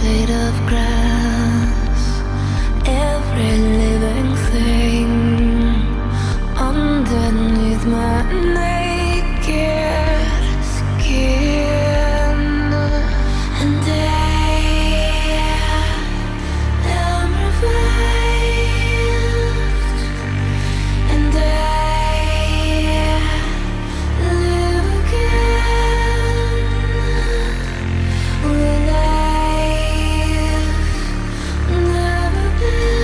blade of grass, every living thing underneath my naked skin. And I am revived, and I live again with life never bends.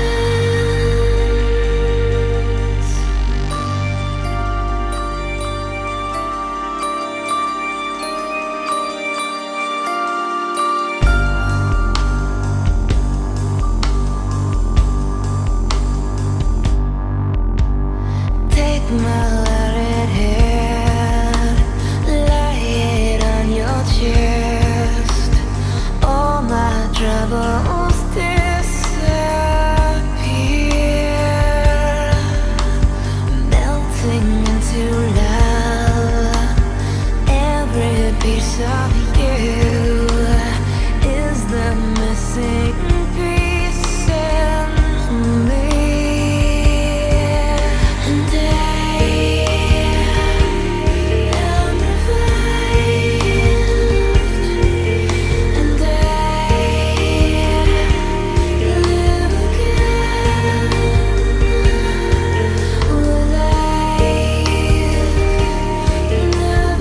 Take my loaded head, lay it on your chest. All my troubles disappear, melting into love. Every piece of you is the missing piece in me. And I am revived, and I live again with life never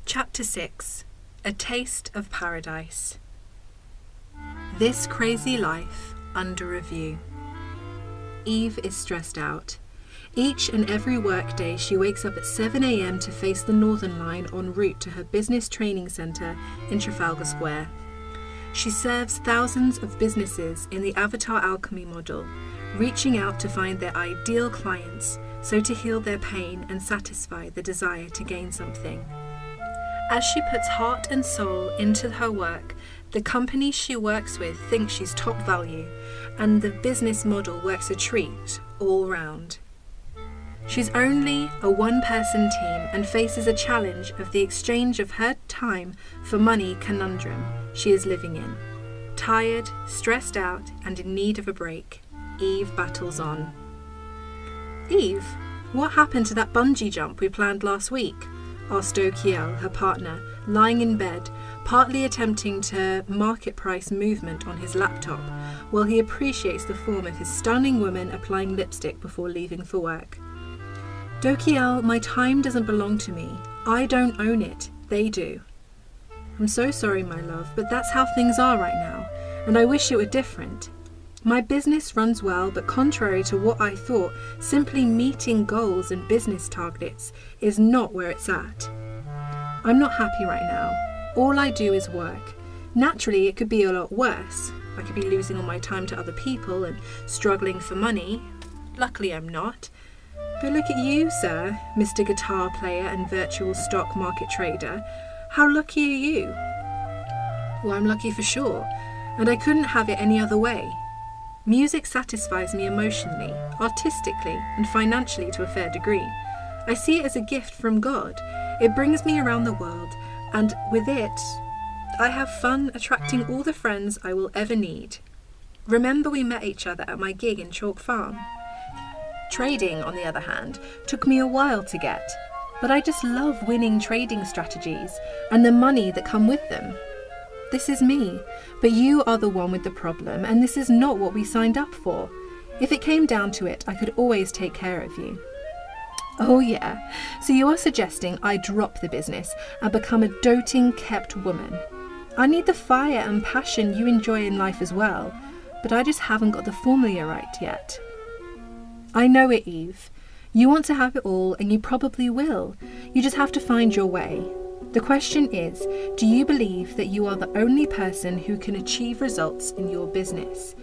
Chapter 6. A Taste of Paradise. This crazy life under review. Eve is stressed out. Each and every workday she wakes up at 7 a.m. to face the Northern Line en route to her business training centre in Trafalgar Square. She serves thousands of businesses in the Avatar Alchemy model, reaching out to find their ideal clients, so to heal their pain and satisfy the desire to gain something. As she puts heart and soul into her work, the company she works with thinks she's top value, and the business model works a treat all round. She's only a one-person team and faces a challenge of the exchange of her time for money conundrum she is living in. Tired, stressed out, and in need of a break, Eve battles on. Eve, what happened to that bungee jump we planned last week? asked Dokiel, her partner, lying in bed, partly attempting to market price movement on his laptop, while he appreciates the form of his stunning woman applying lipstick before leaving for work. Dokiel, my time doesn't belong to me. I don't own it. They do. I'm so sorry, my love, but that's how things are right now, and I wish it were different. My business runs well, but contrary to what I thought, simply meeting goals and business targets is not where it's at. I'm not happy right now. All I do is work. Naturally, it could be a lot worse. I could be losing all my time to other people and struggling for money. Luckily, I'm not. But look at you, sir, Mr. Guitar Player and Virtual Stock Market Trader. How lucky are you? Well, I'm lucky for sure, and I couldn't have it any other way. Music satisfies me emotionally, artistically, and financially to a fair degree. I see it as a gift from God. It brings me around the world, and with it, I have fun attracting all the friends I will ever need. Remember we met each other at my gig in Chalk Farm? Trading, on the other hand, took me a while to get, but I just love winning trading strategies and the money that come with them. This is me, but you are the one with the problem, and this is not what we signed up for. If it came down to it, I could always take care of you. Oh yeah, so you are suggesting I drop the business and become a doting, kept woman. I need the fire and passion you enjoy in life as well, but I just haven't got the formula right yet. I know it, Eve. You want to have it all, and you probably will. You just have to find your way. The question is, do you believe that you are the only person who can achieve results in your business?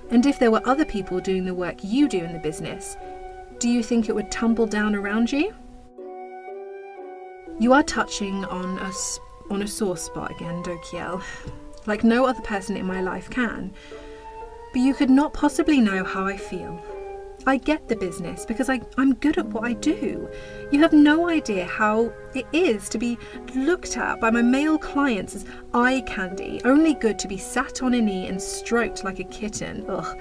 And if there were other people doing the work you do in the business, do you think it would tumble down around you? You are touching on a sore spot again, Dokiel, like no other person in my life can. But you could not possibly know how I feel. I get the business because I'm good at what I do. You have no idea how it is to be looked at by my male clients as eye candy, only good to be sat on a knee and stroked like a kitten. Ugh,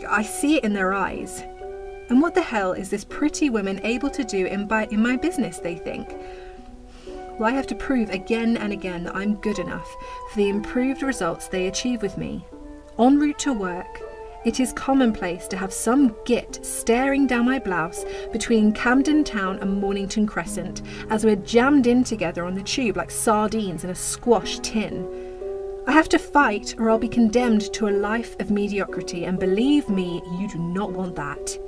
I see it in their eyes. And what the hell is this pretty woman able to do in my business, they think? Well, I have to prove again and again that I'm good enough for the improved results they achieve with me. En route to work, it is commonplace to have some git staring down my blouse between Camden Town and Mornington Crescent as we're jammed in together on the tube like sardines in a squash tin. I have to fight or I'll be condemned to a life of mediocrity, and believe me, you do not want that.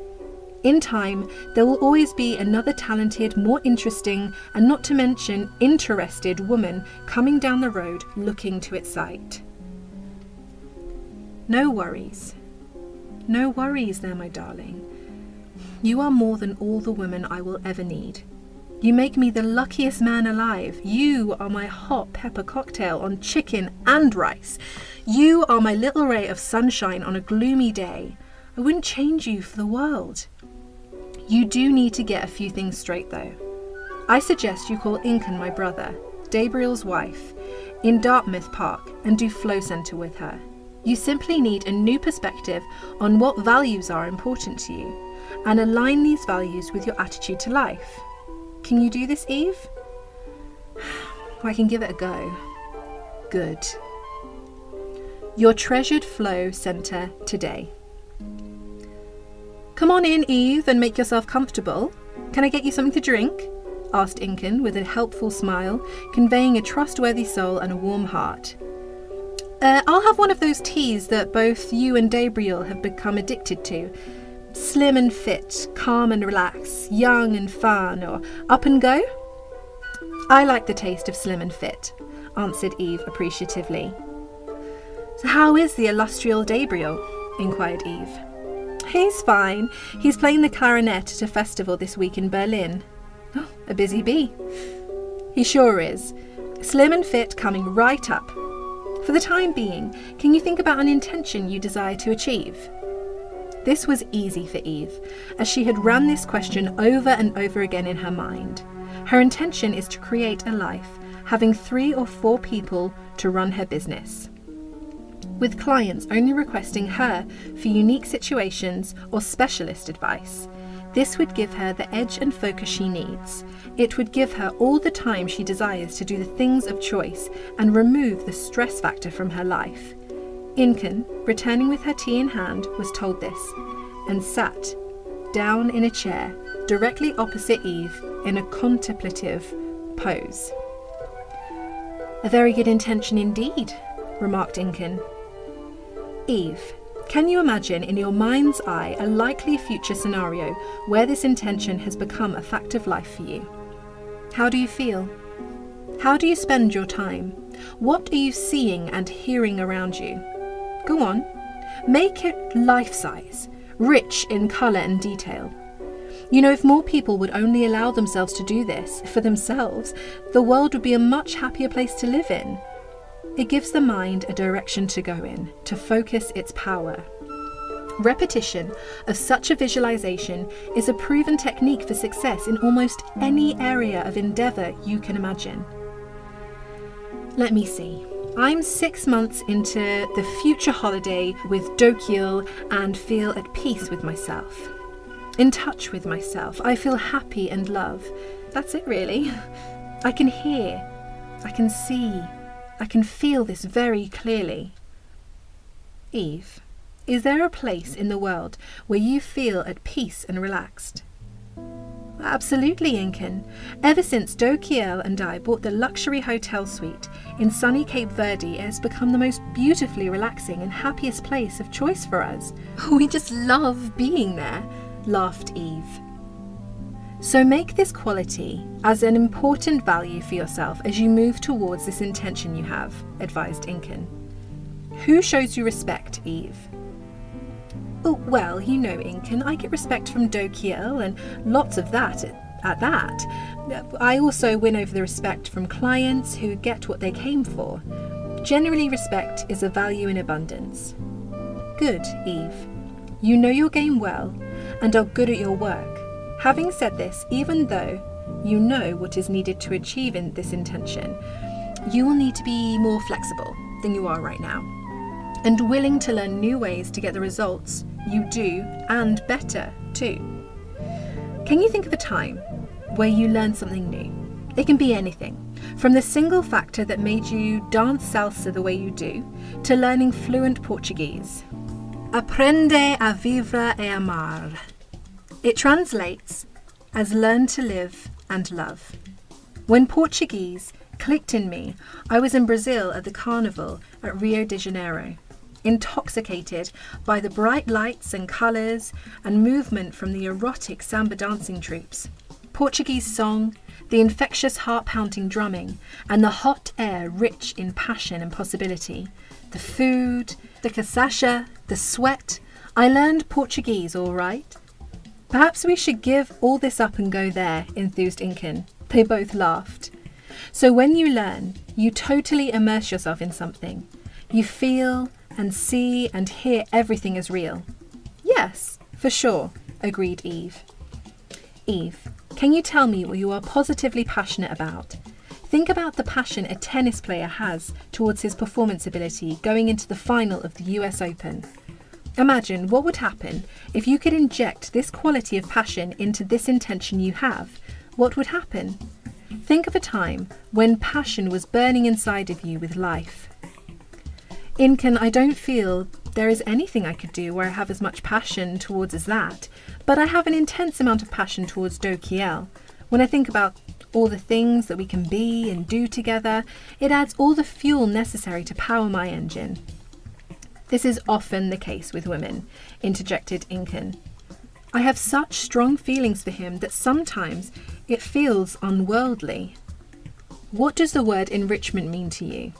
In time, there will always be another talented, more interesting, and not to mention interested woman coming down the road looking to excite. No worries. No worries there, my darling. You are more than all the women I will ever need. You make me the luckiest man alive. You are my hot pepper cocktail on chicken and rice. You are my little ray of sunshine on a gloomy day. I wouldn't change you for the world. You do need to get a few things straight though. I suggest you call Incan, my brother, Gabriel's wife, in Dartmouth Park and do Flow Centre with her. You simply need a new perspective on what values are important to you and align these values with your attitude to life. Can you do this, Eve? I can give it a go. Good. Your treasured Flow Centre today. Come on in, Eve, and make yourself comfortable. Can I get you something to drink? Asked Incan with a helpful smile, conveying a trustworthy soul and a warm heart. I'll have one of those teas that both you and Gabriel have become addicted to. Slim and fit, calm and relax, young and fun, or up and go? I like the taste of slim and fit, answered Eve appreciatively. So how is the illustrious Gabriel? Inquired Eve. He's fine. He's playing the clarinet at a festival this week in Berlin. Oh, a busy bee. He sure is. Slim and fit coming right up. For the time being, can you think about an intention you desire to achieve? This was easy for Eve, as she had run this question over and over again in her mind. Her intention is to create a life, having 3 or 4 people to run her business, with clients only requesting her for unique situations or specialist advice. This would give her the edge and focus she needs. It would give her all the time she desires to do the things of choice and remove the stress factor from her life. Inken, returning with her tea in hand, was told this and sat down in a chair directly opposite Eve in a contemplative pose. "A very good intention indeed," remarked Inken. "Eve, can you imagine in your mind's eye a likely future scenario where this intention has become a fact of life for you? How do you feel? How do you spend your time? What are you seeing and hearing around you? Go on, make it life-size, rich in colour and detail. You know, if more people would only allow themselves to do this for themselves, the world would be a much happier place to live in. It gives the mind a direction to go in, to focus its power. Repetition of such a visualization is a proven technique for success in almost any area of endeavour you can imagine. Let me see. I'm 6 months into the future holiday with Dokyul and feel at peace with myself. In touch with myself. I feel happy and love. That's it really. I can hear, I can see, I can feel this very clearly. Eve, is there a place in the world where you feel at peace and relaxed? Absolutely, Inken. Ever since Dokiel and I bought the luxury hotel suite in sunny Cape Verde, it has become the most beautifully relaxing and happiest place of choice for us. We just love being there, laughed Eve. So make this quality as an important value for yourself as you move towards this intention you have, advised Inken. Who shows you respect, Eve? Oh, well, you know, Inken, I get respect from Dokiel and lots of that at that. I also win over the respect from clients who get what they came for. Generally, respect is a value in abundance. Good, Eve. You know your game well and are good at your work. Having said this, even though you know what is needed to achieve in this intention, you will need to be more flexible than you are right now and willing to learn new ways to get the results you do and better too. Can you think of a time where you learned something new? It can be anything, from the single factor that made you dance salsa the way you do to learning fluent Portuguese. Aprende a vivre e amar. It translates as learn to live and love. When Portuguese clicked in me, I was in Brazil at the carnival at Rio de Janeiro, intoxicated by the bright lights and colours and movement from the erotic samba dancing troupes, Portuguese song, the infectious heart-pounding drumming, and the hot air rich in passion and possibility, the food, the cachaça, the sweat. I learned Portuguese, all right. Perhaps we should give all this up and go there, enthused Inken. They both laughed. So when you learn, you totally immerse yourself in something. You feel and see and hear everything as real. Yes, for sure, agreed Eve. Eve, can you tell me what you are positively passionate about? Think about the passion a tennis player has towards his performance ability going into the final of the US Open. Imagine what would happen if you could inject this quality of passion into this intention you have. What would happen? Think of a time when passion was burning inside of you with life. Inken, I don't feel there is anything I could do where I have as much passion towards as that, but I have an intense amount of passion towards Dokiel. When I think about all the things that we can be and do together, it adds all the fuel necessary to power my engine. This is often the case with women, interjected Inken. I have such strong feelings for him that sometimes it feels unworldly. What does the word enrichment mean to you?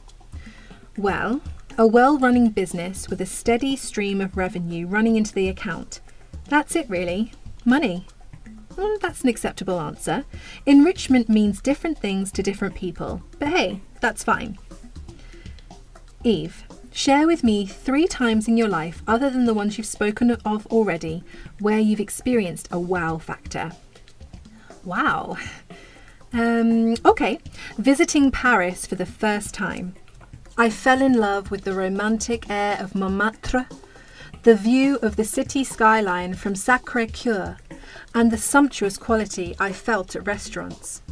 Well, a well-running business with a steady stream of revenue running into the account. That's it really. Money. Well, that's an acceptable answer. Enrichment means different things to different people, but hey, that's fine. Eve, share with me 3 times in your life, other than the ones you've spoken of already, where you've experienced a wow factor. Wow. Okay. Visiting Paris for the first time. I fell in love with the romantic air of Montmartre, the view of the city skyline from Sacré-Cœur, and the sumptuous quality I felt at restaurants.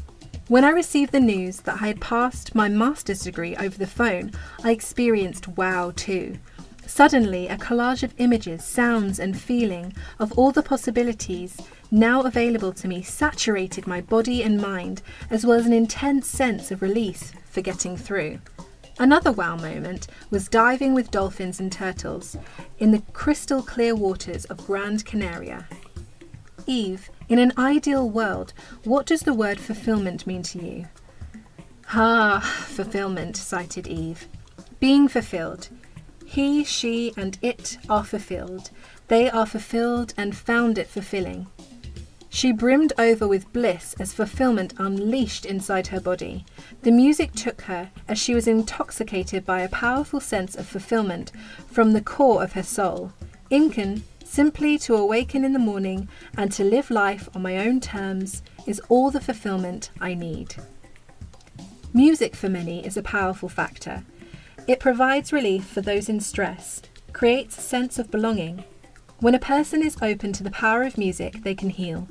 When I received the news that I had passed my master's degree over the phone, I experienced wow too. Suddenly, a collage of images, sounds and feeling of all the possibilities now available to me saturated my body and mind, as well as an intense sense of release for getting through. Another wow moment was diving with dolphins and turtles in the crystal clear waters of Gran Canaria. Eve, in an ideal world, what does the word fulfillment mean to you? Fulfillment, cited Eve. Being fulfilled. He, she, and it are fulfilled. They are fulfilled and found it fulfilling. She brimmed over with bliss as fulfillment unleashed inside her body. The music took her as she was intoxicated by a powerful sense of fulfillment from the core of her soul. Incan, simply to awaken in the morning and to live life on my own terms is all the fulfillment I need. Music for many is a powerful factor. It provides relief for those in stress, creates a sense of belonging. When a person is open to the power of music, they can heal.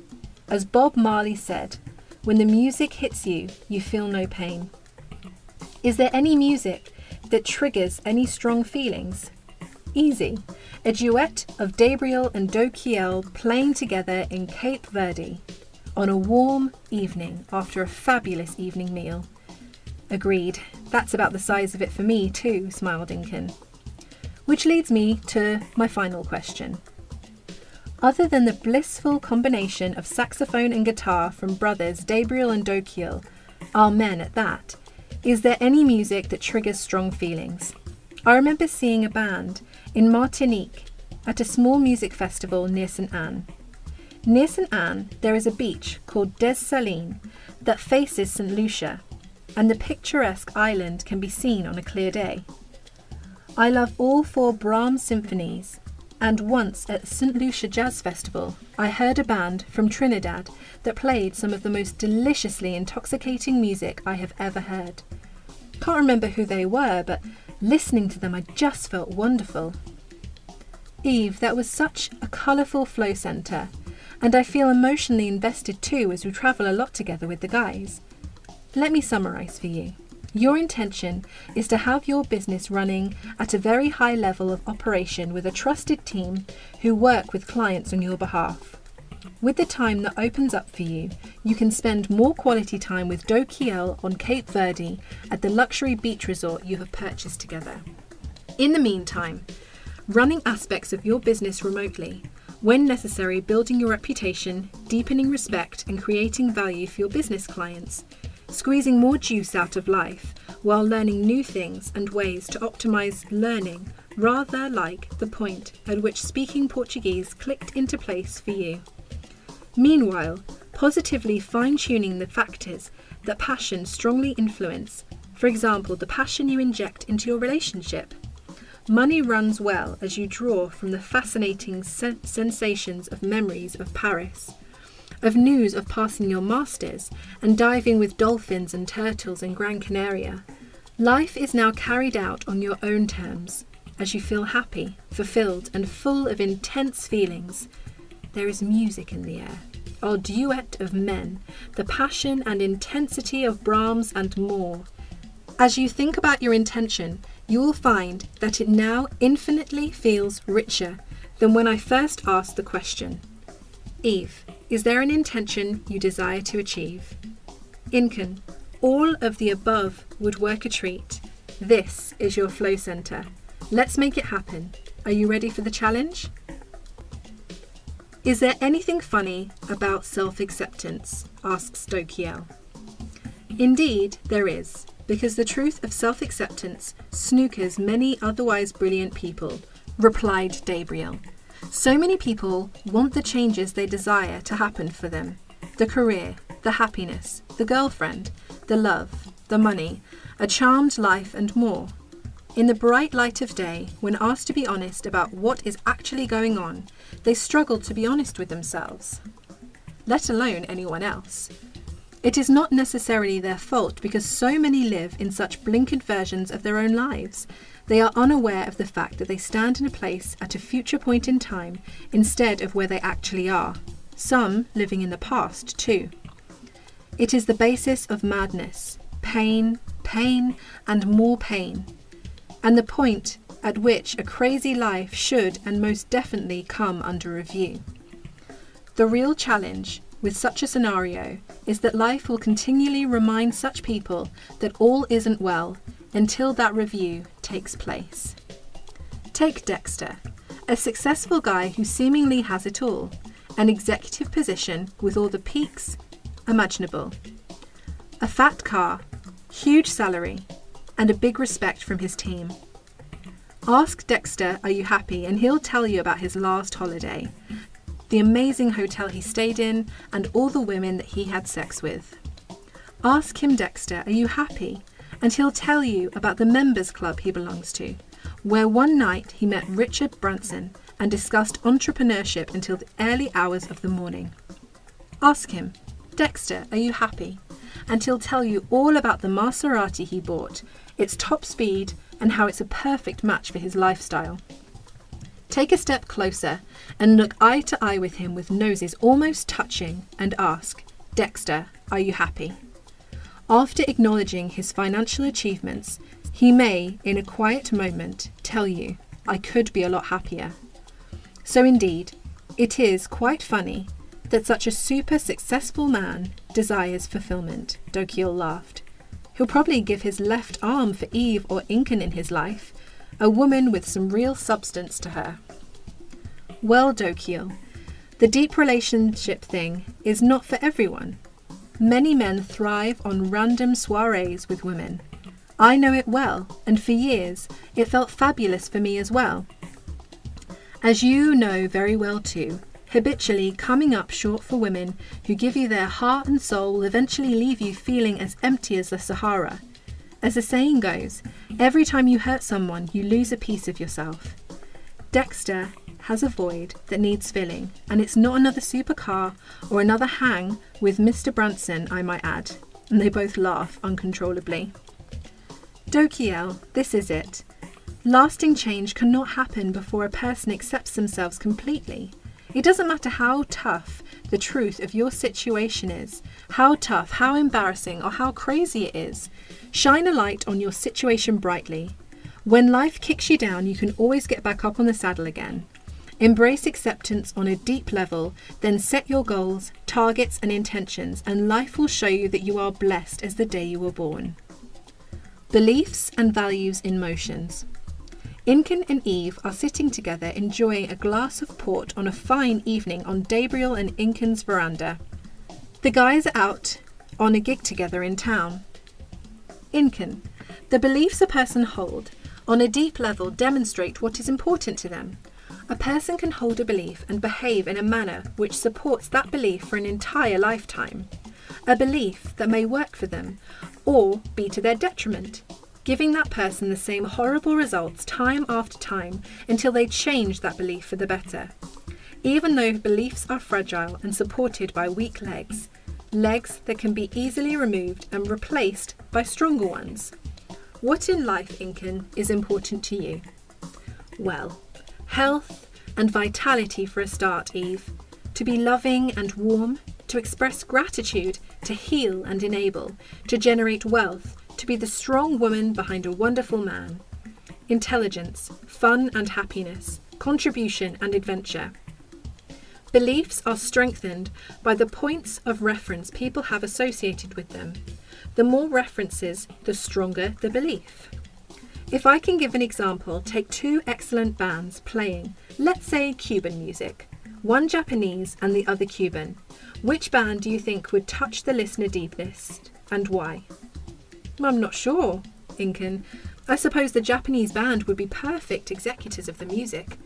As Bob Marley said, when the music hits you, you feel no pain. Is there any music that triggers any strong feelings? Easy. A duet of Gabriel and Dokiel playing together in Cape Verde on a warm evening after a fabulous evening meal. Agreed. That's about the size of it for me too, smiled Incan. Which leads me to my final question. Other than the blissful combination of saxophone and guitar from brothers Gabriel and Dokiel, our men at that, is there any music that triggers strong feelings? I remember seeing a band in Martinique at a small music festival near St. Anne. Near St. Anne, there is a beach called Des Salines that faces St. Lucia, and the picturesque island can be seen on a clear day. I love all 4 Brahms symphonies, and once at the St. Lucia Jazz Festival, I heard a band from Trinidad that played some of the most deliciously intoxicating music I have ever heard. Can't remember who they were, but listening to them I just felt wonderful. Eve, that was such a colourful flow centre, and I feel emotionally invested too as we travel a lot together with the guys. Let me summarise for you. Your intention is to have your business running at a very high level of operation with a trusted team who work with clients on your behalf. With the time that opens up for you, you can spend more quality time with Dokiel on Cape Verde at the luxury beach resort you have purchased together. In the meantime, running aspects of your business remotely, when necessary building your reputation, deepening respect and creating value for your business clients, squeezing more juice out of life while learning new things and ways to optimize learning, rather like the point at which speaking Portuguese clicked into place for you. Meanwhile, positively fine-tuning the factors that passion strongly influence, for example, the passion you inject into your relationship. Money runs well as you draw from the fascinating sensations of memories of Paris, of news of passing your masters and diving with dolphins and turtles in Gran Canaria. Life is now carried out on your own terms, as you feel happy, fulfilled and full of intense feelings. There is music in the air, our duet of men, the passion and intensity of Brahms and more. As you think about your intention, you will find that it now infinitely feels richer than when I first asked the question. Eve, is there an intention you desire to achieve? Incan, all of the above would work a treat. This is your flow centre. Let's make it happen. Are you ready for the challenge? Is there anything funny about self-acceptance? Asks Dokiel. Indeed, there is, because the truth of self-acceptance snookers many otherwise brilliant people, replied Gabriel. So many people want the changes they desire to happen for them. The career, the happiness, the girlfriend, the love, the money, a charmed life and more. In the bright light of day, when asked to be honest about what is actually going on, they struggle to be honest with themselves, let alone anyone else. It is not necessarily their fault because so many live in such blinkered versions of their own lives. They are unaware of the fact that they stand in a place at a future point in time instead of where they actually are. some living in the past too. It is the basis of madness, pain, pain, and more pain, and the point at which a crazy life should and most definitely come under review. The real challenge with such a scenario is that life will continually remind such people that all isn't well until that review takes place. Take Dexter, a successful guy who seemingly has it all, an executive position with all the peaks imaginable, a fat car, huge salary, and a big respect from his team. Ask Dexter, are you happy? And he'll tell you about his last holiday, the amazing hotel he stayed in, and all the women that he had sex with. Ask him, Dexter, are you happy? And he'll tell you about the members club he belongs to, where one night he met Richard Branson and discussed entrepreneurship until the early hours of the morning. Ask him, Dexter, are you happy? And he'll tell you all about the Maserati he bought, its top speed, and how it's a perfect match for his lifestyle. Take a step closer and look eye to eye with him with noses almost touching and ask, Dexter, are you happy? After acknowledging his financial achievements, he may, in a quiet moment, tell you, I could be a lot happier. So indeed, it is quite funny that such a super successful man desires fulfillment, Dokiel laughed. He'll probably give his left arm for Eve or Incan in his life, a woman with some real substance to her. Well, Dokiel, the deep relationship thing is not for everyone. Many men thrive on random soirees with women. I know it well, and for years it felt fabulous for me as well. As you know very well too, habitually coming up short for women who give you their heart and soul will eventually leave you feeling as empty as the Sahara. As the saying goes, every time you hurt someone, you lose a piece of yourself. Dexter has a void that needs filling, and it's not another supercar or another hang with Mr. Branson, I might add. And they both laugh uncontrollably. Dokiel, this is it. Lasting change cannot happen before a person accepts themselves completely. It doesn't matter how tough the truth of your situation is, how tough, how embarrassing, or how crazy it is. Shine a light on your situation brightly. When life kicks you down, you can always get back up on the saddle again. Embrace acceptance on a deep level, then set your goals, targets, and intentions, and life will show you that you are blessed as the day you were born. Beliefs and values in motions. Incan and Eve are sitting together enjoying a glass of port on a fine evening on Gabriel and Incan's veranda. The guys are out on a gig together in town. Incan, the beliefs a person hold on a deep level demonstrate what is important to them. A person can hold a belief and behave in a manner which supports that belief for an entire lifetime. A belief that may work for them or be to their detriment, giving that person the same horrible results time after time until they change that belief for the better. Even though beliefs are fragile and supported by weak legs that can be easily removed and replaced by stronger ones. What in life, Incan, is important to you? Well, health and vitality for a start, Eve. To be loving and warm, to express gratitude, to heal and enable, to generate wealth, to be the strong woman behind a wonderful man. Intelligence, fun and happiness, contribution and adventure. Beliefs are strengthened by the points of reference people have associated with them. The more references, the stronger the belief. If I can give an example, take two excellent bands playing, let's say Cuban music, one Japanese and the other Cuban. Which band do you think would touch the listener deepest, and why? I'm not sure, Incan. I suppose the Japanese band would be perfect executors of the music.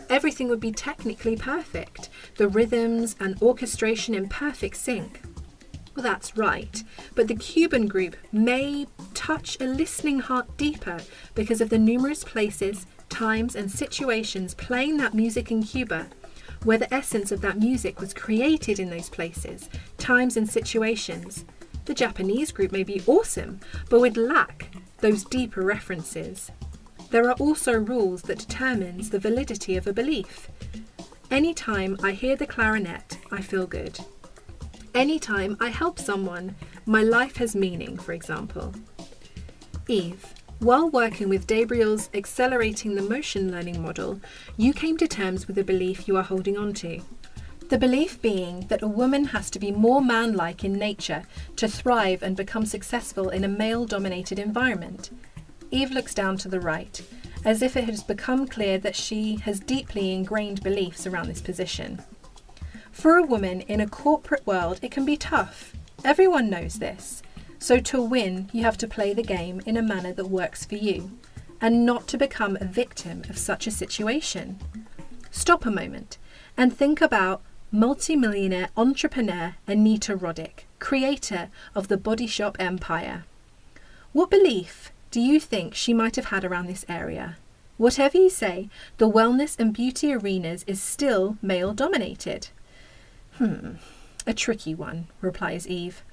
Everything would be technically perfect, the rhythms and orchestration in perfect sync. Well, that's right, but the Cuban group may touch a listening heart deeper because of the numerous places, times and situations playing that music in Cuba, where the essence of that music was created in those places, times and situations. The Japanese group may be awesome, but would lack those deeper references. There are also rules that determines the validity of a belief. Anytime I hear the clarinet, I feel good. Anytime I help someone, my life has meaning, for example. Eve, while working with Gabriel's Accelerating the Motion learning model, you came to terms with a belief you are holding on to. The belief being that a woman has to be more man-like in nature to thrive and become successful in a male-dominated environment. Eve looks down to the right, as if it has become clear that she has deeply ingrained beliefs around this position. For a woman in a corporate world, it can be tough. Everyone knows this. So to win, you have to play the game in a manner that works for you, and not to become a victim of such a situation. Stop a moment and think about multi-millionaire entrepreneur Anita Roddick, creator of the Body Shop empire. What belief do you think she might have had around this area? Whatever you say, the wellness and beauty arenas is still male-dominated. A tricky one, replies Eve.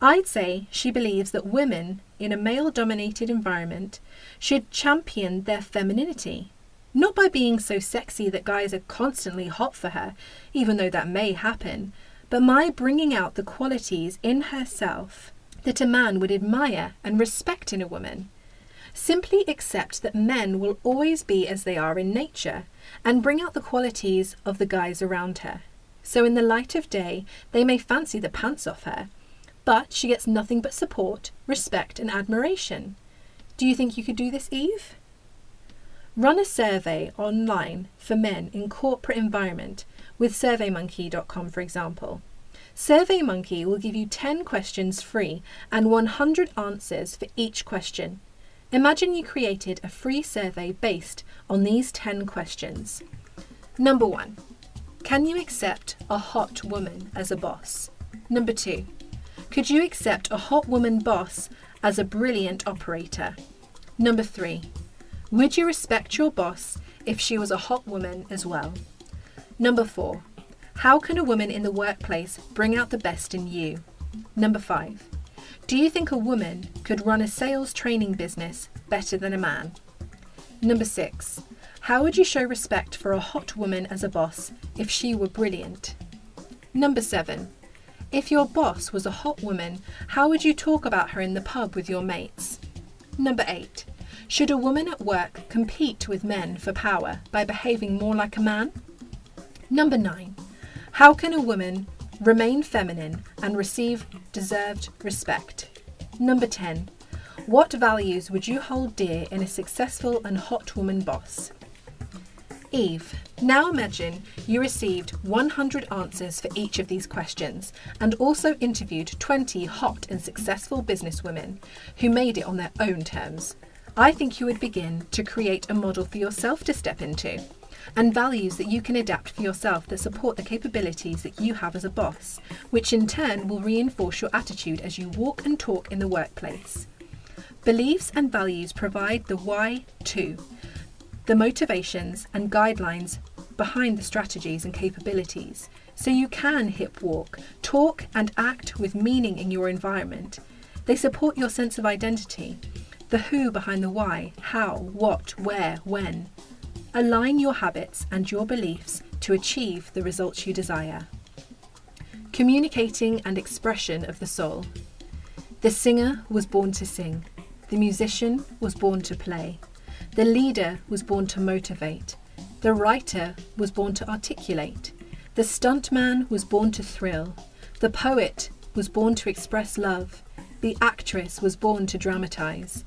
I'd say she believes that women in a male-dominated environment should champion their femininity. Not by being so sexy that guys are constantly hot for her, even though that may happen, but by bringing out the qualities in herself that a man would admire and respect in a woman. Simply accept that men will always be as they are in nature and bring out the qualities of the guys around her. So in the light of day, they may fancy the pants off her, but she gets nothing but support, respect and admiration. Do you think you could do this, Eve? Run a survey online for men in corporate environment with surveymonkey.com, for example. SurveyMonkey will give you 10 questions free and 100 answers for each question. Imagine you created a free survey based on these 10 questions. Number 1. Can you accept a hot woman as a boss? Number 2. Could you accept a hot woman boss as a brilliant operator? Number 3. Would you respect your boss if she was a hot woman as well? Number 4. How can a woman in the workplace bring out the best in you? Number 5. Do you think a woman could run a sales training business better than a man? Number 6. How would you show respect for a hot woman as a boss if she were brilliant? Number 7. If your boss was a hot woman, how would you talk about her in the pub with your mates? Number 8. Should a woman at work compete with men for power by behaving more like a man? Number 9. How can a woman remain feminine and receive deserved respect? Number 10. What values would you hold dear in a successful and hot woman boss? Eve, now imagine you received 100 answers for each of these questions and also interviewed 20 hot and successful businesswomen who made it on their own terms. I think you would begin to create a model for yourself to step into and values that you can adapt for yourself that support the capabilities that you have as a boss, which in turn will reinforce your attitude as you walk and talk in the workplace. Beliefs and values provide the why to, the motivations and guidelines behind the strategies and capabilities, so you can hip walk, talk and act with meaning in your environment. They support your sense of identity, the who behind the why, how, what, where, when. Align your habits and your beliefs to achieve the results you desire. Communicating and expression of the soul. The singer was born to sing. The musician was born to play. The leader was born to motivate. The writer was born to articulate. The stuntman was born to thrill. The poet was born to express love. The actress was born to dramatize.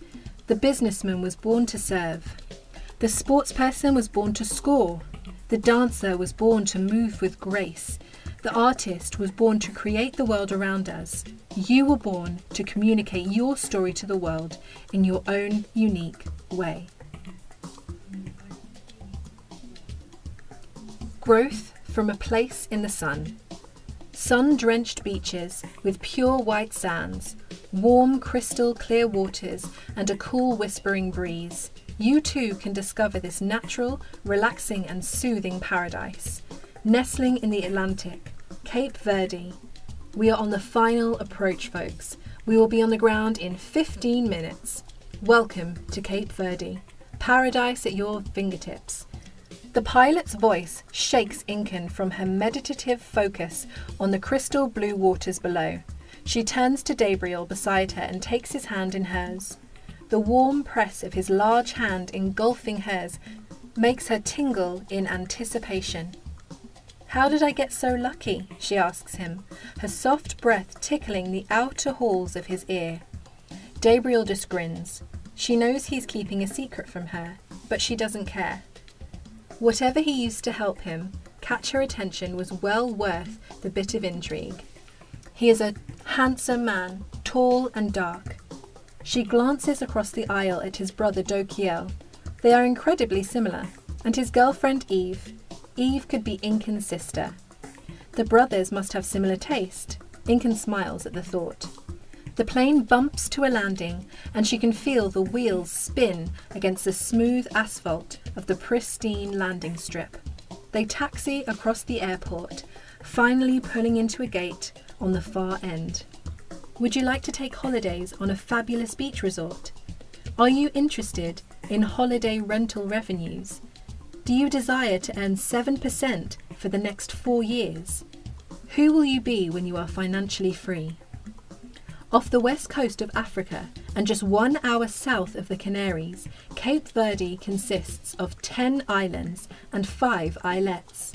The businessman was born to serve. The sportsperson was born to score. The dancer was born to move with grace. The artist was born to create the world around us. You were born to communicate your story to the world in your own unique way. Growth from a place in the sun. Sun-drenched beaches with pure white sands, warm crystal clear waters and a cool whispering breeze. You too can discover this natural, relaxing and soothing paradise. Nestling in the Atlantic, Cape Verde. We are on the final approach, folks. We will be on the ground in 15 minutes. Welcome to Cape Verde. Paradise at your fingertips. The pilot's voice shakes Incan from her meditative focus on the crystal blue waters below. She turns to Gabriel beside her and takes his hand in hers. The warm press of his large hand engulfing hers makes her tingle in anticipation. "How did I get so lucky?" she asks him, her soft breath tickling the outer halls of his ear. Gabriel just grins. She knows he's keeping a secret from her, but she doesn't care. Whatever he used to help him catch her attention was well worth the bit of intrigue. He is a handsome man, tall and dark. She glances across the aisle at his brother Dokiel. They are incredibly similar, and his girlfriend Eve. Eve could be Incan's sister. The brothers must have similar taste. Incan smiles at the thought. The plane bumps to a landing, and she can feel the wheels spin against the smooth asphalt of the pristine landing strip. They taxi across the airport, finally pulling into a gate on the far end. Would you like to take holidays on a fabulous beach resort? Are you interested in holiday rental revenues? Do you desire to earn 7% for the next 4 years? Who will you be when you are financially free? Off the west coast of Africa and just 1 hour south of the Canaries, Cape Verde consists of 10 islands and 5 islets.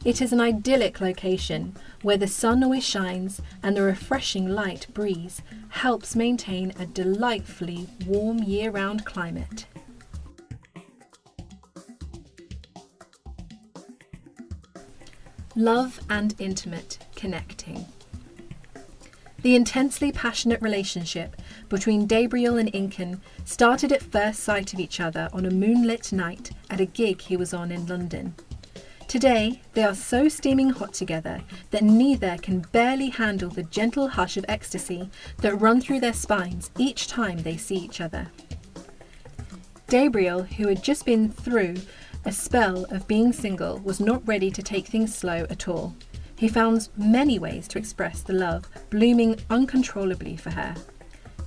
It is an idyllic location where the sun always shines and the refreshing light breeze helps maintain a delightfully warm year-round climate. Love and intimate connecting. The intensely passionate relationship between Gabriel and Incan started at first sight of each other on a moonlit night at a gig he was on in London. Today, they are so steaming hot together that neither can barely handle the gentle hush of ecstasy that run through their spines each time they see each other. Gabriel, who had just been through a spell of being single, was not ready to take things slow at all. He found many ways to express the love blooming uncontrollably for her.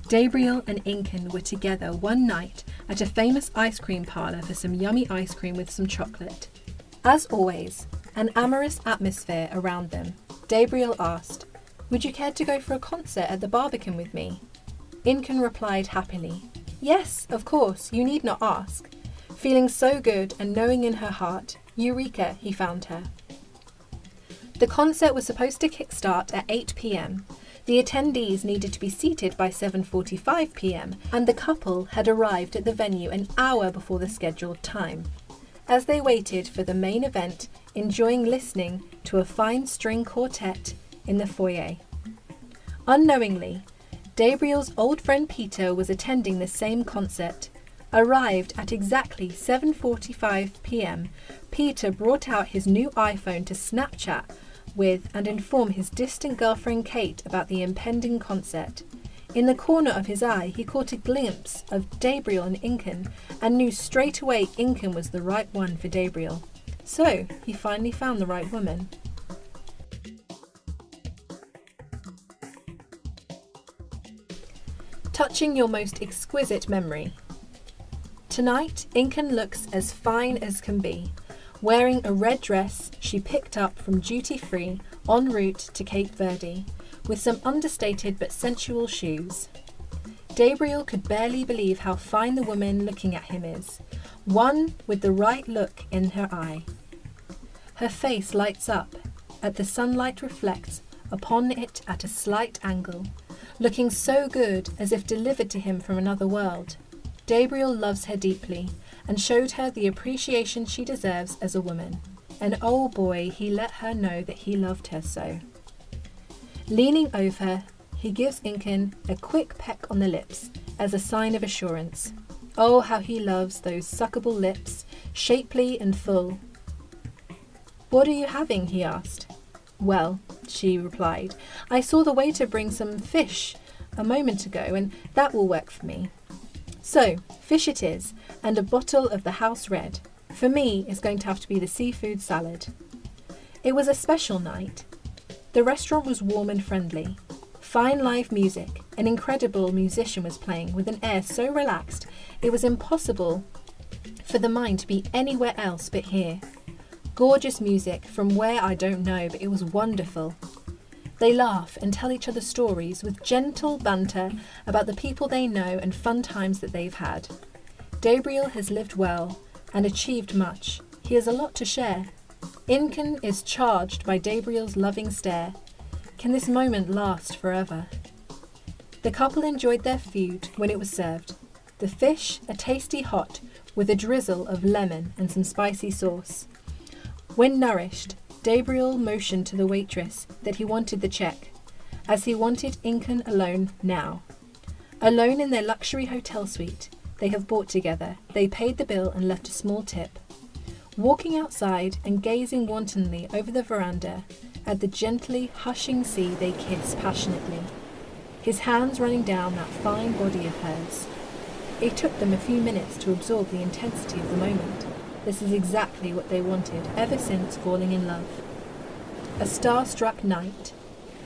Gabriel and Incan were together one night at a famous ice cream parlour for some yummy ice cream with some chocolate. As always, an amorous atmosphere around them. Gabriel asked, "Would you care to go for a concert at the Barbican with me?" Incan replied happily, "Yes, of course, you need not ask." Feeling so good and knowing in her heart, Eureka, he found her. The concert was supposed to kickstart at 8 p.m. The attendees needed to be seated by 7:45 p.m. and the couple had arrived at the venue an hour before the scheduled time. As they waited for the main event, enjoying listening to a fine string quartet in the foyer. Unknowingly, Gabriel's old friend Peter was attending the same concert. Arrived at exactly 7:45 p.m, Peter brought out his new iPhone to Snapchat with and inform his distant girlfriend Kate about the impending concert. In the corner of his eye, he caught a glimpse of Gabriel and Incan and knew straight away Incan was the right one for Gabriel. So he finally found the right woman. Touching your most exquisite memory. Tonight, Incan looks as fine as can be, wearing a red dress she picked up from duty free en route to Cape Verde, with some understated but sensual shoes. Gabriel could barely believe how fine the woman looking at him is, one with the right look in her eye. Her face lights up as the sunlight reflects upon it at a slight angle, looking so good as if delivered to him from another world. Gabriel loves her deeply and showed her the appreciation she deserves as a woman. And oh boy, he let her know that he loved her so. Leaning over her, he gives Incan a quick peck on the lips as a sign of assurance. Oh, how he loves those suckable lips, shapely and full. "What are you having?" he asked. "Well," she replied, "I saw the waiter bring some fish a moment ago, and that will work for me." So, fish it is, and a bottle of the house red. For me, it's going to have to be the seafood salad. It was a special night. The restaurant was warm and friendly. Fine live music, an incredible musician was playing with an air so relaxed it was impossible for the mind to be anywhere else but here. Gorgeous music from where I don't know, but it was wonderful. They laugh and tell each other stories with gentle banter about the people they know and fun times that they've had. Gabriel has lived well and achieved much. He has a lot to share. Incan is charged by Gabriel's loving stare. Can this moment last forever? The couple enjoyed their food when it was served. The fish, a tasty hot, with a drizzle of lemon and some spicy sauce. When nourished, Gabriel motioned to the waitress that he wanted the check, as he wanted Incan alone now. Alone in their luxury hotel suite, they have bought together. They paid the bill and left a small tip. Walking outside and gazing wantonly over the veranda at the gently hushing sea, they kiss passionately, his hands running down that fine body of hers. It took them a few minutes to absorb the intensity of the moment. This is exactly what they wanted ever since falling in love. A star-struck night,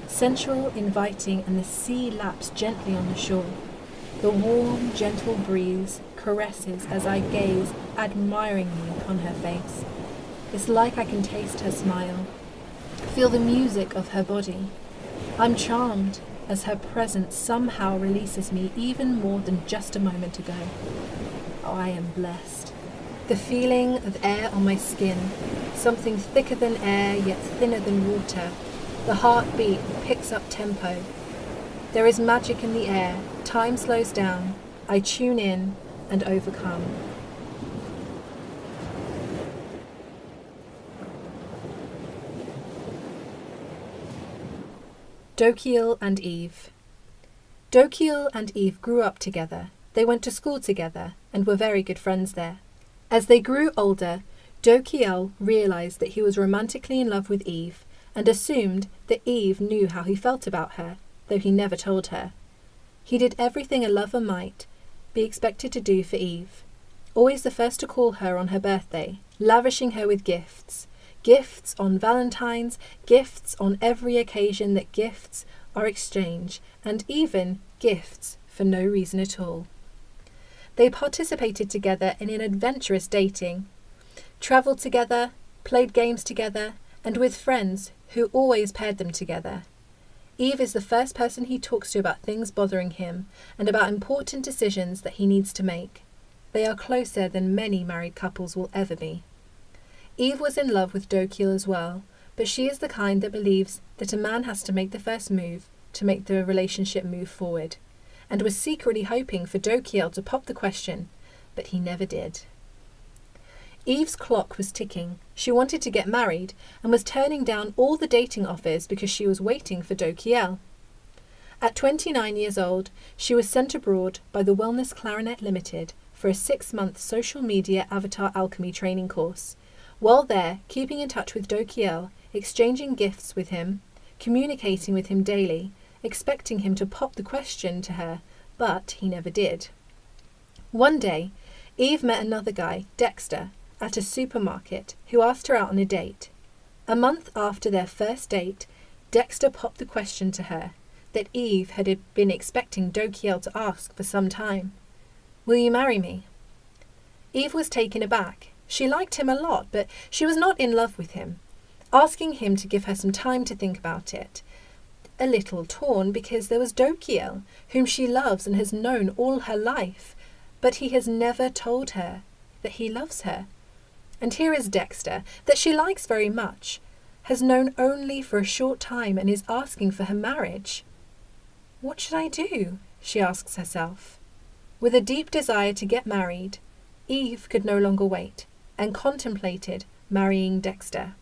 sensual, inviting, and the sea laps gently on the shore. The warm, gentle breeze caresses as I gaze admiringly upon her face. It's like I can taste her smile, feel the music of her body. I'm charmed as her presence somehow releases me even more than just a moment ago. Oh, I am blessed. The feeling of air on my skin, something thicker than air yet thinner than water. The heartbeat picks up tempo. There is magic in the air. Time slows down. I tune in and overcome. Dokiel and Eve. Dokiel and Eve grew up together. They went to school together and were very good friends there. As they grew older, Dokiel realized that he was romantically in love with Eve and assumed that Eve knew how he felt about her, though he never told her. He did everything a lover might be expected to do for Eve. Always the first to call her on her birthday, lavishing her with gifts. Gifts on Valentine's, gifts on every occasion that gifts are exchanged, and even gifts for no reason at all. They participated together in an adventurous dating, travelled together, played games together, and with friends who always paired them together. Eve is the first person he talks to about things bothering him and about important decisions that he needs to make. They are closer than many married couples will ever be. Eve was in love with Dokiel as well, but she is the kind that believes that a man has to make the first move to make the relationship move forward, and was secretly hoping for Dokiel to pop the question, but he never did. Eve's clock was ticking. She wanted to get married and was turning down all the dating offers because she was waiting for Dokiel. At 29 years old, she was sent abroad by the Wellness Clarinet Limited for a 6-month social media avatar alchemy training course. While there, keeping in touch with Dokiel, exchanging gifts with him, communicating with him daily, expecting him to pop the question to her, but he never did. One day, Eve met another guy, Dexter, at a supermarket, who asked her out on a date. A month after their first date, Dexter popped the question to her that Eve had been expecting Dokiel to ask for some time. "Will you marry me?" Eve was taken aback. She liked him a lot, but she was not in love with him. Asking him to give her some time to think about it. A little torn because there was Dokiel, whom she loves and has known all her life, but he has never told her that he loves her. And here is Dexter, that she likes very much, has known only for a short time and is asking for her marriage. What should I do? She asks herself. With a deep desire to get married, Eve could no longer wait and contemplated marrying Dexter.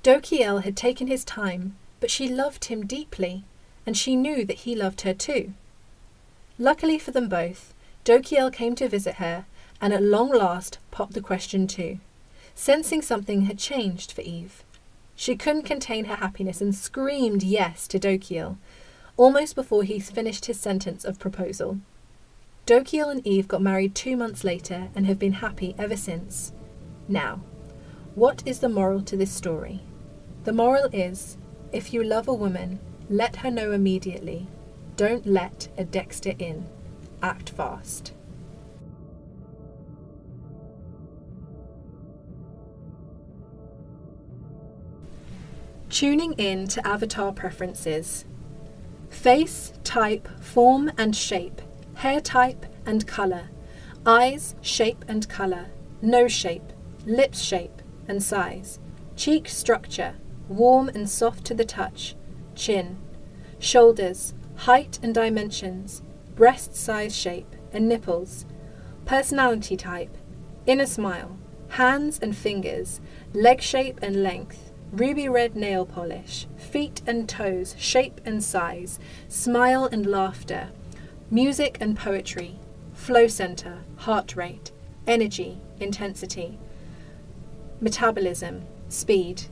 Dokiel had taken his time, but she loved him deeply, and she knew that he loved her too. Luckily for them both, Dokiel came to visit her, and at long last popped the question too, sensing something had changed for Eve. She couldn't contain her happiness and screamed yes to Dokiel, almost before he finished his sentence of proposal. Dokiel and Eve got married 2 months later and have been happy ever since. Now, what is the moral to this story? The moral is, if you love a woman, let her know immediately. Don't let a Dexter in. Act fast. Tuning in to avatar preferences. Face, type, form and shape, hair type and colour, eyes, shape and colour, nose shape, lips shape and size, cheek structure, warm and soft to the touch, chin, shoulders, height and dimensions, breast size shape and nipples, personality type, inner smile, hands and fingers, leg shape and length, ruby red nail polish, feet and toes, shape and size, smile and laughter, music and poetry, flow center, heart rate, energy, intensity, metabolism, speed,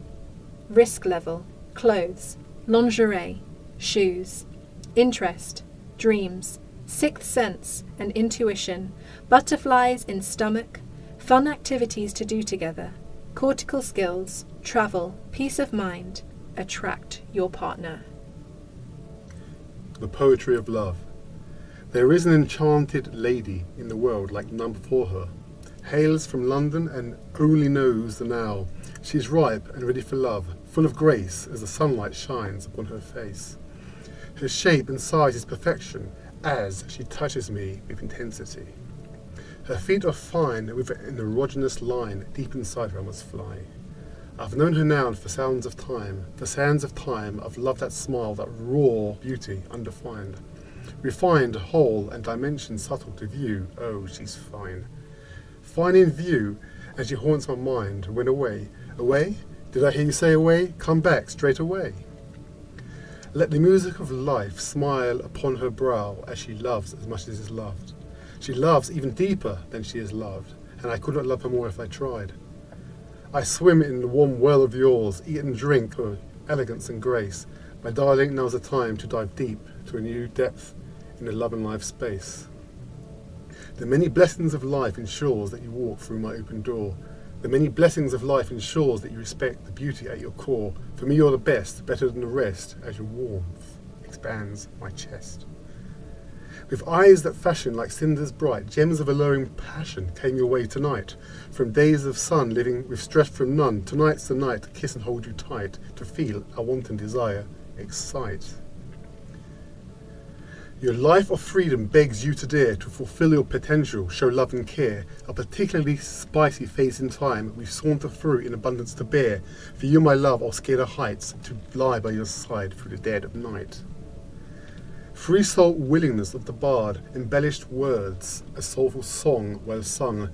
risk level, clothes, lingerie, shoes, interest, dreams, sixth sense and intuition, butterflies in stomach, fun activities to do together, cortical skills, travel, peace of mind, attract your partner. The poetry of love. There is an enchanted lady in the world like none before her. Hails from London and only knows the now. She is ripe and ready for love, full of grace as the sunlight shines upon her face. Her shape and size is perfection as she touches me with intensity. Her feet are fine with an erogenous line deep inside her I must fly. I've known her now for sounds of time, the sands of time. I've loved that smile, that raw beauty undefined. Refined, whole, and dimension subtle to view, oh, she's fine. Fine in view, and she haunts my mind. When away, away? Did I hear you say away? Come back straight away. Let the music of life smile upon her brow as she loves as much as is loved. She loves even deeper than she is loved, and I could not love her more if I tried. I swim in the warm well of yours, eat and drink her elegance and grace. My darling, now's the time to dive deep to a new depth in the love and life space. The many blessings of life ensures that you walk through my open door. The many blessings of life ensures that you respect the beauty at your core. For me you're the best, better than the rest, as your warmth expands my chest. With eyes that fashion like cinders bright, gems of alluring passion came your way tonight. From days of sun, living with stress from none, tonight's the night to kiss and hold you tight, to feel our wanton desire excite. Your life of freedom begs you to dare to fulfill your potential, show love and care. A particularly spicy phase in time we saunter through in abundance to bear. For you, my love, I'll scale the heights to lie by your side through the dead of night. Free soul willingness of the bard, embellished words, a soulful song well sung.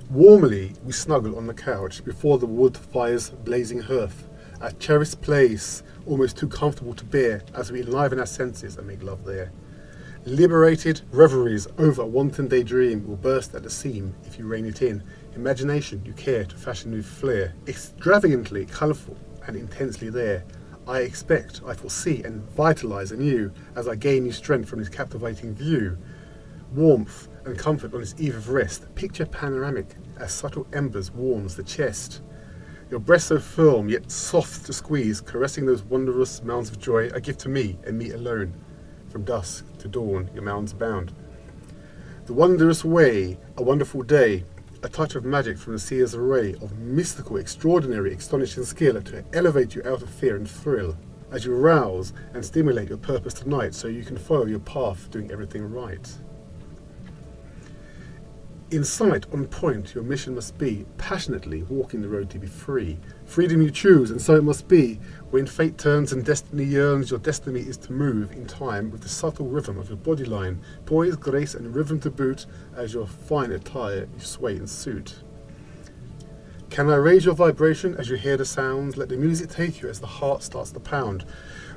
Warmly we snuggle on the couch before the wood fire's blazing hearth, a cherished place almost too comfortable to bear as we enliven our senses and make love there. Liberated reveries over a wanton daydream will burst at the seam if you rein it in. Imagination you care to fashion with flair, extravagantly colourful and intensely there. I expect, I foresee and vitalise anew as I gain new strength from this captivating view. Warmth and comfort on this eve of rest, picture panoramic as subtle embers warms the chest. Your breast so firm yet soft to squeeze, caressing those wondrous mounds of joy, a gift to me and me alone. From dusk to dawn your mounds abound. The wondrous way, a wonderful day, a touch of magic from the seer's array of mystical, extraordinary, astonishing skill to elevate you out of fear and thrill as you rouse and stimulate your purpose tonight so you can follow your path doing everything right. In sight, on point, your mission must be passionately walking the road to be free. Freedom you choose, and so it must be. When fate turns and destiny yearns, your destiny is to move in time with the subtle rhythm of your body line, poise, grace, and rhythm to boot, as your fine attire you sway and suit. Can I raise your vibration as you hear the sounds? Let the music take you as the heart starts to pound.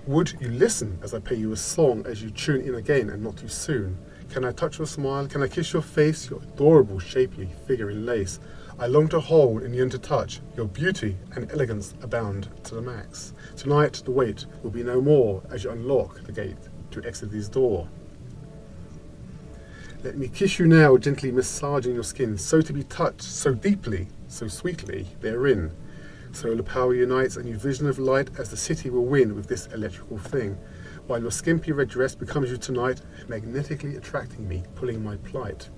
Would you listen as I play you a song as you tune in again and not too soon? Can I touch your smile? Can I kiss your face? Your adorable, shapely figure in lace. I long to hold and yearn to touch. Your beauty and elegance abound to the max. Tonight the wait will be no more as you unlock the gate to exit this door. Let me kiss you now, gently massaging your skin, so to be touched, so deeply, so sweetly therein. Solar power unites a new vision of light as the city will win with this electrical thing. While your skimpy red dress becomes you tonight, magnetically attracting me, pulling my plight.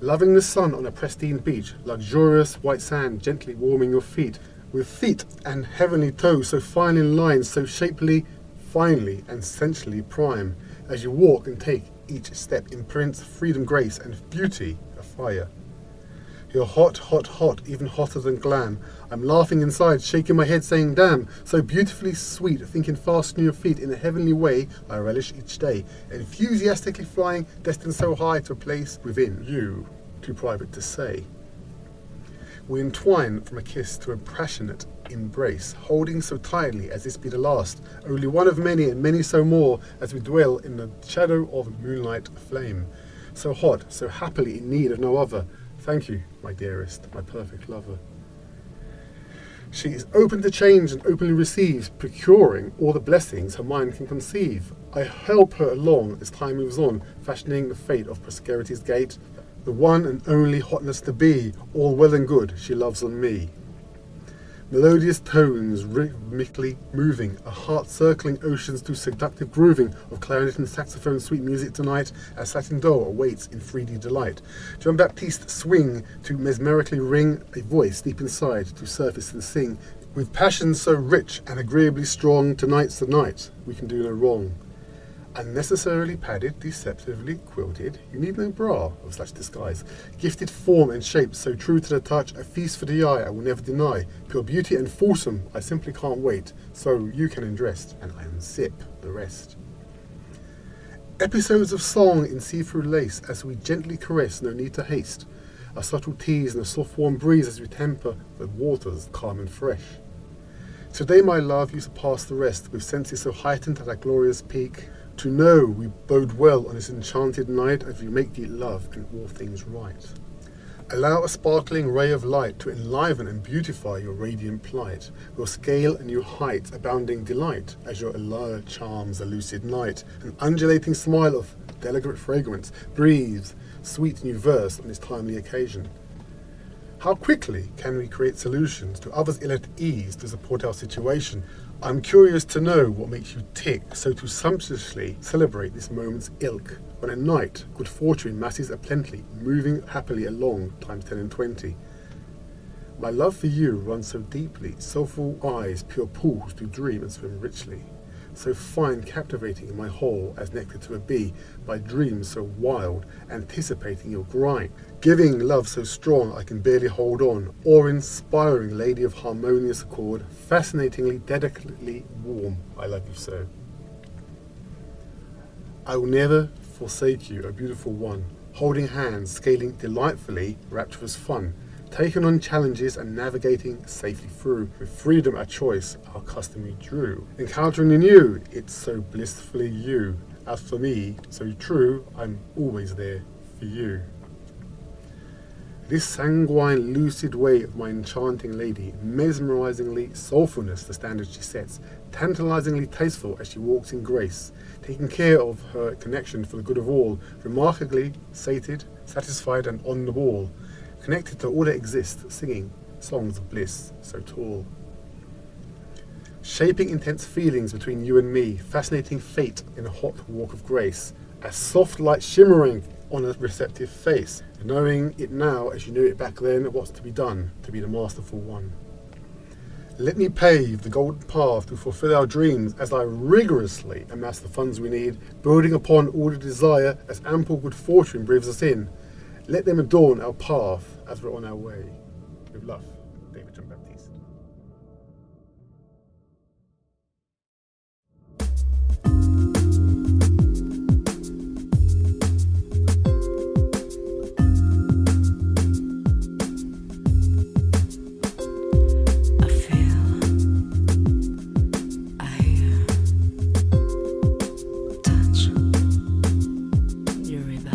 Loving the sun on a pristine beach, luxurious white sand gently warming your feet, with feet and heavenly toes so fine in line, so shapely, finely and sensually prime. As you walk and take each step imprints freedom, grace and beauty afire. You're hot, hot, hot, even hotter than glam. I'm laughing inside, shaking my head saying damn, so beautifully sweet, thinking fasten your feet in a heavenly way I relish each day, enthusiastically flying, destined so high to a place within you, too private to say. We entwine from a kiss to a passionate embrace, holding so tightly as this be the last, only one of many and many so more as we dwell in the shadow of moonlight flame. So hot, so happily in need of no other. Thank you, my dearest, my perfect lover. She is open to change and openly receives, procuring all the blessings her mind can conceive. I help her along as time moves on, fashioning the fate of prosperity's gate, the one and only hotness to be, all well and good, she loves on me. Melodious tones rhythmically moving, a heart circling oceans to seductive grooving of clarinet and saxophone sweet music tonight as satin doll awaits in 3D delight. John Baptiste swing to mesmerically ring, a voice deep inside to surface and sing. With passion so rich and agreeably strong, tonight's the night, we can do no wrong. Unnecessarily padded, deceptively quilted, you need no bra of such disguise. Gifted form and shape, so true to the touch, a feast for the eye I will never deny. Pure beauty and fulsome, I simply can't wait, so you can undress and I unsip the rest. Episodes of song in see-through lace as we gently caress, no need to haste. A subtle tease and a soft warm breeze as we temper the waters calm and fresh. Today, my love, you surpass the rest, with senses so heightened at our glorious peak. To know we bode well on this enchanted night as we make deep love and all things right. Allow a sparkling ray of light to enliven and beautify your radiant plight. We'll scale a new height, abounding delight, as your allure charms a lucid night. An undulating smile of delicate fragrance breathes sweet new verse on this timely occasion. How quickly can we create solutions to others ill at ease to support our situation? I'm curious to know what makes you tick, so to sumptuously celebrate this moment's ilk, when at night good fortune masses aplenty, moving happily along times 10 and 20. My love for you runs so deeply, soulful eyes, pure pools do dream and swim richly. So fine, captivating in my whole as nectar to a bee, by dreams so wild, anticipating your grind, giving love so strong I can barely hold on, awe-inspiring lady of harmonious accord, fascinatingly, delicately warm, I love you so. I will never forsake you, a beautiful one, holding hands, scaling delightfully, rapturous fun, taking on challenges and navigating safely through, with freedom a choice our customary drew. Encountering the new, it's so blissfully you. As for me, so true, I'm always there for you. This sanguine, lucid way of my enchanting lady, mesmerizingly soulfulness the standard she sets, tantalizingly tasteful as she walks in grace, taking care of her connection for the good of all, remarkably sated, satisfied and on the ball, connected to all that exists, singing songs of bliss so tall. Shaping intense feelings between you and me, fascinating fate in a hot walk of grace, a soft light shimmering on a receptive face, knowing it now as you knew it back then, what's to be done to be the masterful one. Let me pave the golden path to fulfill our dreams as I rigorously amass the funds we need, building upon all the desire as ample good fortune breathes us in. Let them adorn our path as we're on our way. With love, David John Baptiste. I feel, I hear, touch, you rebel.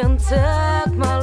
and took my